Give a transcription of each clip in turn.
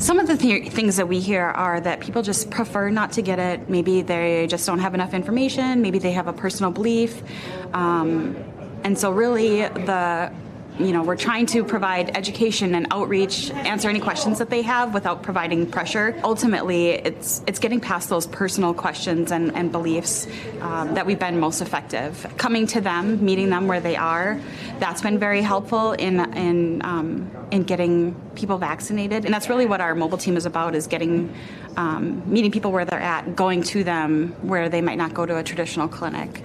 Some of the things that we hear are that people just prefer not to get it. Maybe they just don't have enough information. Maybe they have a personal belief. And so really we're trying to provide education and outreach, answer any questions that they have without providing pressure. Ultimately, it's getting past those personal questions and beliefs that we've been most effective. Coming to them, meeting them where they are, that's been very helpful in getting people vaccinated. And that's really what our mobile team is about, is getting meeting people where they're at, going to them where they might not go to a traditional clinic.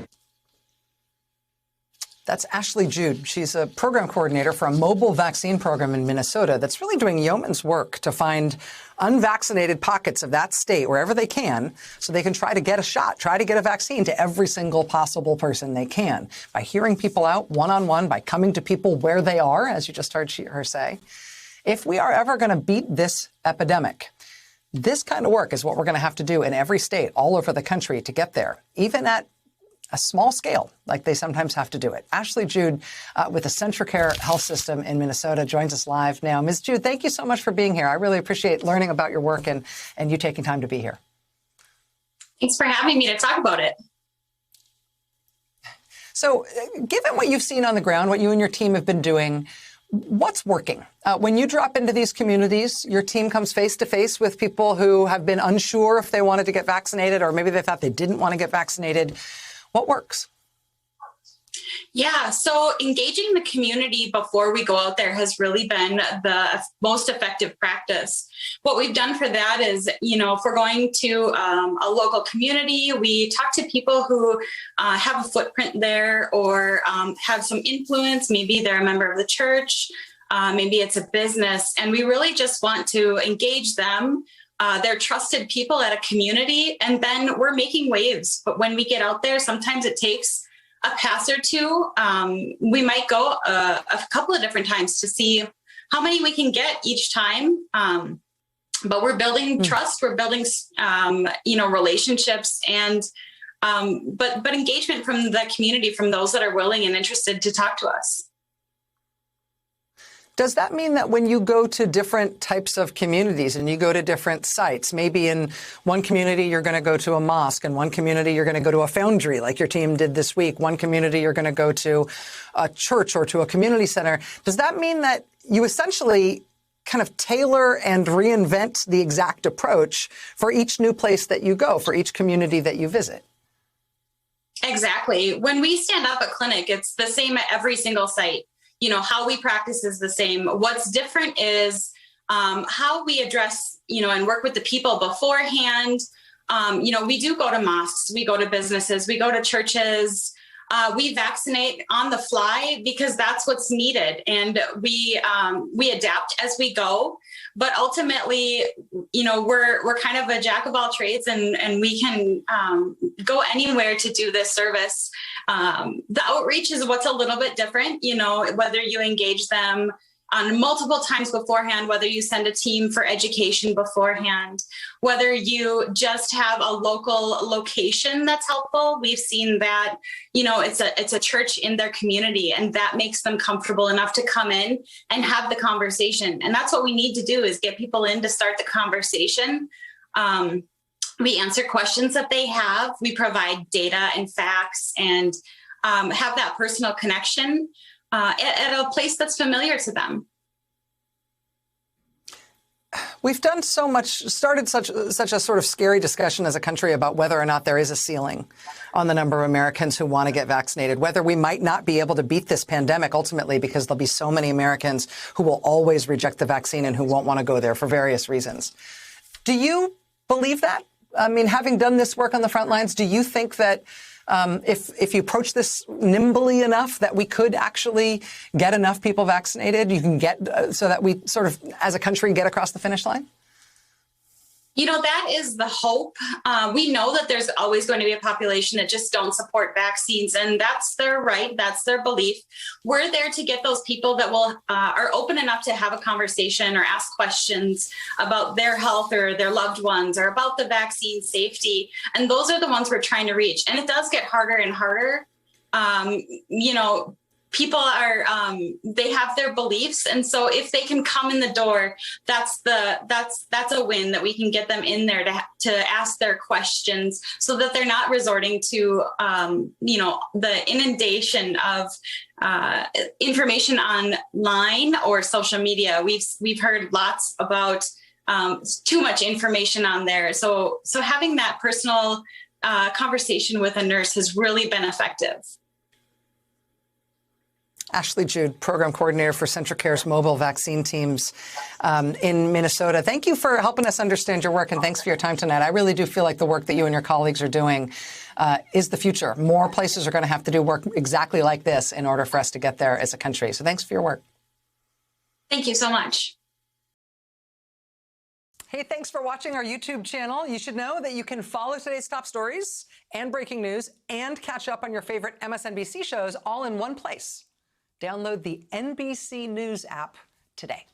That's Ashley Jude. She's a program coordinator for a mobile vaccine program in Minnesota that's really doing yeoman's work to find unvaccinated pockets of that state wherever they can, so they can try to get a shot, try to get a vaccine to every single possible person they can, by hearing people out one-on-one, by coming to people where they are, as you just heard her say. If we are ever going to beat this epidemic, this kind of work is what we're going to have to do in every state all over the country to get there, even at a small scale, like they sometimes have to do it. Ashley Jude with the Centricare Health System in Minnesota joins us live now. Ms. Jude, thank you so much for being here. I really appreciate learning about your work and you taking time to be here. Thanks for having me to talk about it. So given what you've seen on the ground, what you and your team have been doing, what's working? When you drop into these communities, your team comes face to face with people who have been unsure if they wanted to get vaccinated, or maybe they thought they didn't want to get vaccinated. What works? Yeah, so engaging the community before we go out there has really been the most effective practice. What we've done for that is, if we're going to a local community, we talk to people who have a footprint there or have some influence. Maybe they're a member of the church, maybe it's a business, and we really just want to engage them. They're trusted people at a community, and then we're making waves. But when we get out there, sometimes it takes a pass or two. We might go a couple of different times to see how many we can get each time. But we're building trust, we're building, relationships, and but engagement from the community, from those that are willing and interested to talk to us. Does that mean that when you go to different types of communities and you go to different sites, maybe in one community you're going to go to a mosque, in one community you're going to go to a foundry like your team did this week, one community you're going to go to a church or to a community center, does that mean that you essentially kind of tailor and reinvent the exact approach for each new place that you go, for each community that you visit? Exactly. When we stand up a clinic, it's the same at every single site. How we practice is the same. What's different is how we address, and work with the people beforehand. We do go to mosques, we go to businesses, we go to churches. We vaccinate on the fly because that's what's needed. And we adapt as we go. But ultimately, we're kind of a jack of all trades, and we can go anywhere to do this service. The outreach is what's a little bit different, whether you engage them on multiple times beforehand, whether you send a team for education beforehand, whether you just have a local location that's helpful. We've seen that, it's a church in their community, and that makes them comfortable enough to come in and have the conversation. And that's what we need to do, is get people in to start the conversation. We answer questions that they have. We provide data and facts, and have that personal connection at a place that's familiar to them. We've done so much, started such a sort of scary discussion as a country about whether or not there is a ceiling on the number of Americans who want to get vaccinated, whether we might not be able to beat this pandemic ultimately because there'll be so many Americans who will always reject the vaccine and who won't want to go there for various reasons. Do you believe that? I mean, having done this work on the front lines, do you think that if you approach this nimbly enough that we could actually get enough people vaccinated, you can get so that we sort of, as a country, get across the finish line? That is the hope. We know that there's always going to be a population that just don't support vaccines, and that's their right. That's their belief. We're there to get those people that are open enough to have a conversation or ask questions about their health or their loved ones or about the vaccine safety. And those are the ones we're trying to reach. And it does get harder and harder. people are they have their beliefs, and so if they can come in the door, that's a win, that we can get them in there to ask their questions, so that they're not resorting to the inundation of information online or social media. We've heard lots about too much information on there, so having that personal conversation with a nurse has really been effective. Ashley Jude, Program Coordinator for CentraCare's mobile vaccine teams in Minnesota. Thank you for helping us understand your work, and thanks for your time tonight. I really do feel like the work that you and your colleagues are doing is the future. More places are going to have to do work exactly like this in order for us to get there as a country. So thanks for your work. Thank you so much. Hey, thanks for watching our YouTube channel. You should know that you can follow today's top stories and breaking news and catch up on your favorite MSNBC shows all in one place. Download the NBC News app today.